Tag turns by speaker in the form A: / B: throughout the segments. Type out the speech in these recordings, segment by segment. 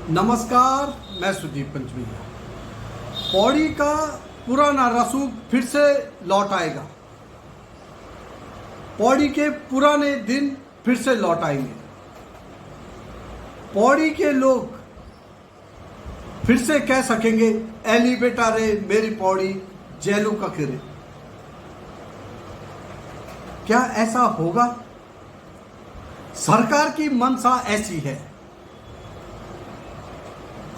A: नमस्कार, मैं सुदीप पंचमिया। पौड़ी का पुराना रसूख फिर से लौट आएगा। पौड़ी के पुराने दिन फिर से लौट आएंगे। पौड़ी के लोग फिर से कह सकेंगे, एली बेटा रे मेरी पौड़ी जेलू का किरे। क्या ऐसा होगा? सरकार की मंशा ऐसी है।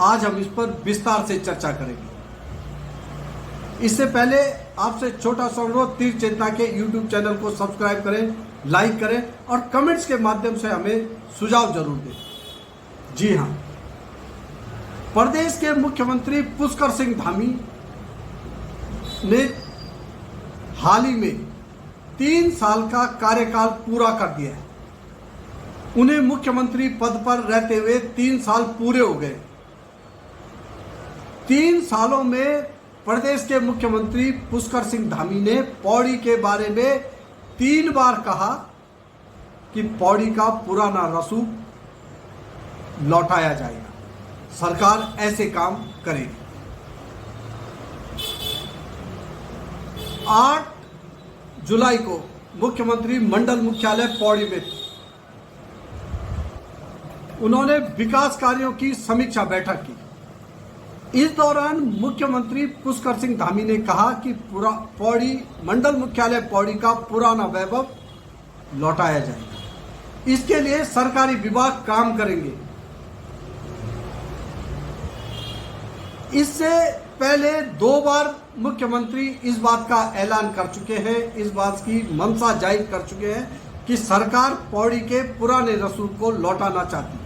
A: आज हम इस पर विस्तार से चर्चा करेंगे। इससे पहले आपसे छोटा सा अनुरोध, तीर चेतना के YouTube चैनल को सब्सक्राइब करें, लाइक करें और कमेंट्स के माध्यम से हमें सुझाव जरूर दें। जी हां, प्रदेश के मुख्यमंत्री पुष्कर सिंह धामी ने हाल ही में 3 साल का कार्यकाल पूरा कर दिया है। उन्हें मुख्यमंत्री पद पर रहते हुए 3 साल पूरे हो गए। 3 सालों में प्रदेश के मुख्यमंत्री पुष्कर सिंह धामी ने पौड़ी के बारे में 3 बार कहा कि पौड़ी का पुराना रसूख लौटाया जाएगा। सरकार ऐसे काम करेगी। 8 जुलाई को मुख्यमंत्री मंडल मुख्यालय पौड़ी में उन्होंने विकास कार्यों की समीक्षा बैठक की। इस दौरान मुख्यमंत्री पुष्कर सिंह धामी ने कहा कि पौड़ी मंडल मुख्यालय पौड़ी का पुराना वैभव लौटाया जाएगा। इसके लिए सरकारी विभाग काम करेंगे। इससे पहले 2 बार मुख्यमंत्री इस बात का ऐलान कर चुके हैं, इस बात की मंशा जाहिर कर चुके हैं कि सरकार पौड़ी के पुराने रसूख को लौटाना चाहती है,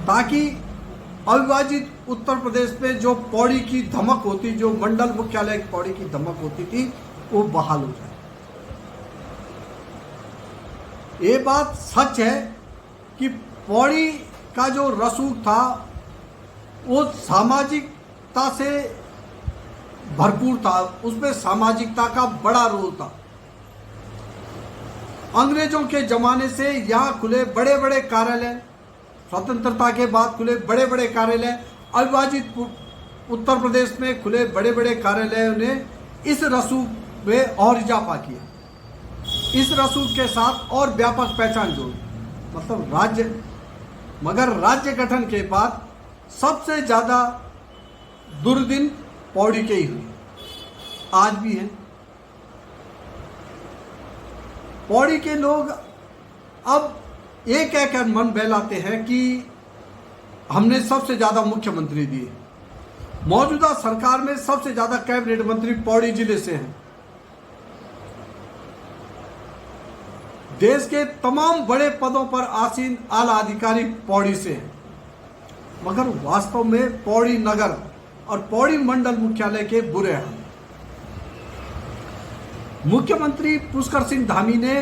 A: ताकि अविभाजित उत्तर प्रदेश में जो पौड़ी की धमक होती, जो मंडल मुख्यालय पौड़ी की धमक होती थी, वो बहाल हो जाए। ये बात सच है कि पौड़ी का जो रसूख था वो सामाजिकता से भरपूर था। उसमें सामाजिकता का बड़ा रोल था। अंग्रेजों के जमाने से यहाँ खुले बड़े बड़े कार्यालय, स्वतंत्रता के बाद खुले बड़े बड़े कार्यालय, अविभाजित उत्तर प्रदेश में खुले बड़े बड़े कार्यालयों ने इस रसूख में और इजाफा किया। इस रसूख के साथ और व्यापक पहचान जोड़ी। मतलब राज्य गठन के बाद सबसे ज्यादा दुर्दिन पौड़ी के ही हुए, आज भी है। पौड़ी के लोग अब ये कहकर मन बहलाते हैं कि हमने सबसे ज्यादा मुख्यमंत्री दिए। मौजूदा सरकार में सबसे ज्यादा कैबिनेट मंत्री पौड़ी जिले से हैं। देश के तमाम बड़े पदों पर आसीन आला अधिकारी पौड़ी से हैं। मगर वास्तव में पौड़ी नगर और पौड़ी मंडल मुख्यालय के बुरे हाल। मुख्यमंत्री पुष्कर सिंह धामी ने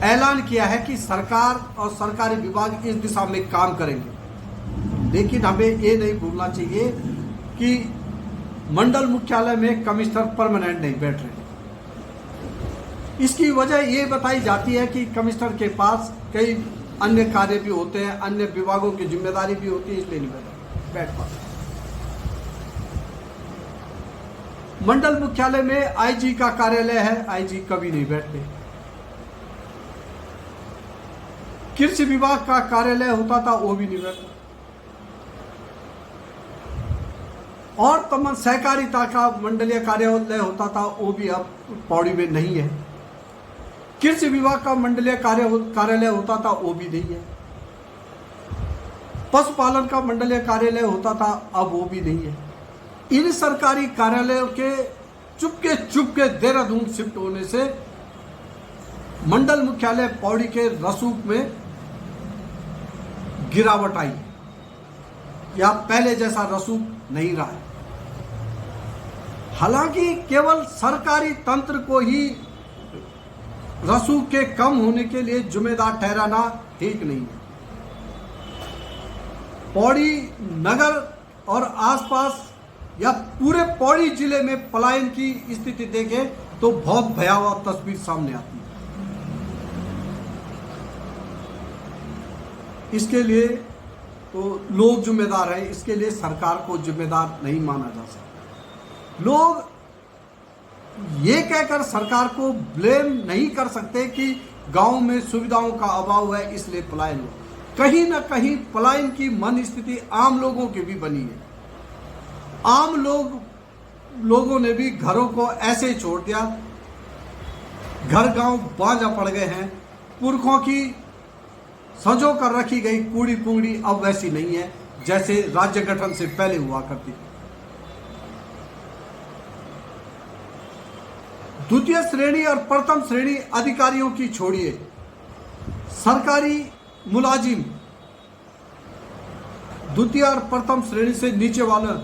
A: ऐलान किया है कि सरकार और सरकारी विभाग इस दिशा में काम करेंगे, लेकिन हमें ये नहीं भूलना चाहिए कि मंडल मुख्यालय में कमिश्नर परमानेंट नहीं बैठ रहे। इसकी वजह ये बताई जाती है कि कमिश्नर के पास कई अन्य कार्य भी होते हैं, अन्य विभागों की जिम्मेदारी भी होती है, इसलिए नहीं बैठ पाते। मंडल मुख्यालय में आईजी का कार्यालय है, आईजी कभी नहीं बैठते। कृषि विभाग का कार्यालय होता था, वो भी नहीं बैठता। और तमाम सहकारिता का मंडलीय कार्यालय होता था, वो भी अब पौड़ी में नहीं है। कृषि विभाग का मंडलीय कार्यालय होता था, वो भी नहीं है। पशुपालन का मंडलीय कार्यालय होता था, अब वो भी नहीं है। इन सरकारी कार्यालयों के चुपके देहरादून शिफ्ट होने से मंडल मुख्यालय पौड़ी के रसूख में गिरावट आई, या पहले जैसा रसूख नहीं रहा है। हालांकि केवल सरकारी तंत्र को ही रसूख के कम होने के लिए जिम्मेदार ठहराना ठीक नहीं है। पौड़ी नगर और आसपास या पूरे पौड़ी जिले में पलायन की स्थिति देखें तो बहुत भयावह तस्वीर सामने आती है। इसके लिए तो लोग जिम्मेदार हैं, इसके लिए सरकार को जिम्मेदार नहीं माना जा सकता। लोग ये कहकर सरकार को ब्लेम नहीं कर सकते कि गांव में सुविधाओं का अभाव है इसलिए पलायन हुआ। कहीं ना कहीं पलायन की मन स्थिति आम लोगों की भी बनी है। आम लोगों ने भी घरों को ऐसे ही छोड़ दिया, घर गांव बांझा पड़ गए हैं। पुरखों की संजो कर रखी गई कूड़ी पुंगड़ी अब वैसी नहीं है जैसे राज्य गठन से पहले हुआ करती थी। द्वितीय श्रेणी और प्रथम श्रेणी अधिकारियों की छोड़िए, सरकारी मुलाजिम द्वितीय और प्रथम श्रेणी से नीचे वालों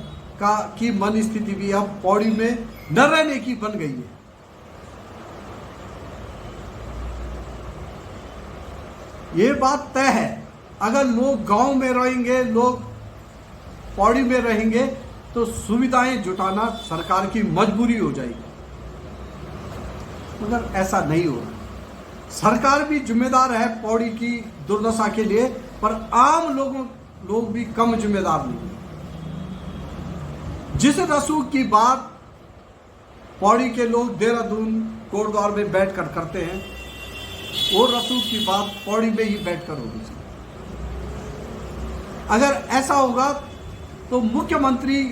A: की मन स्थिति भी अब पौड़ी में न रहने की बन गई है। ये बात तय है, अगर लोग गांव में रहेंगे, लोग पौड़ी में रहेंगे तो सुविधाएं जुटाना सरकार की मजबूरी हो जाएगी। मगर ऐसा नहीं हो रहा। सरकार भी जिम्मेदार है पौड़ी की दुर्दशा के लिए, पर आम लोग भी कम जिम्मेदार नहीं। जिस रसूख की बात पौड़ी के लोग देहरादून कोटद्वार में बैठकर करते हैं, वो रसूख की बात पौड़ी में ही बैठकर होगी। अगर ऐसा होगा तो मुख्यमंत्री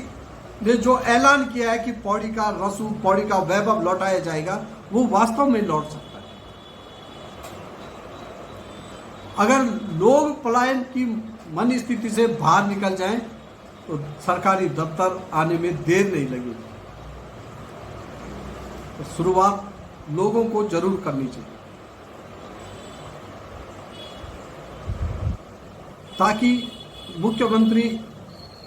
A: ने जो ऐलान किया है कि पौड़ी का रसूख, पौड़ी का वैभव लौटाया जाएगा, वो वास्तव में लौट सकता है। अगर लोग पलायन की मन स्थिति से बाहर निकल जाएं तो सरकारी दफ्तर आने में देर नहीं लगेगी। तो शुरुआत लोगों को जरूर करनी चाहिए ताकि मुख्यमंत्री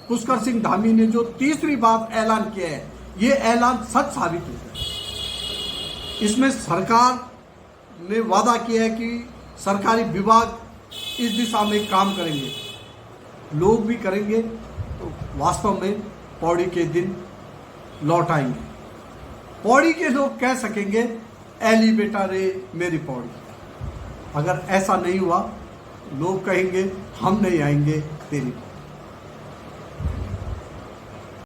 A: पुष्कर सिंह धामी ने जो तीसरी बात ऐलान किया है, ये ऐलान सच साबित हो जाए। इसमें सरकार ने वादा किया है कि सरकारी विभाग इस दिशा में काम करेंगे, लोग भी करेंगे, तो वास्तव में पौड़ी के दिन लौट आएंगे। पौड़ी के लोग कह सकेंगे, ऐली बेटा रे मेरी पौड़ी। अगर ऐसा नहीं हुआ, लोग कहेंगे हम नहीं आएंगे तेरी।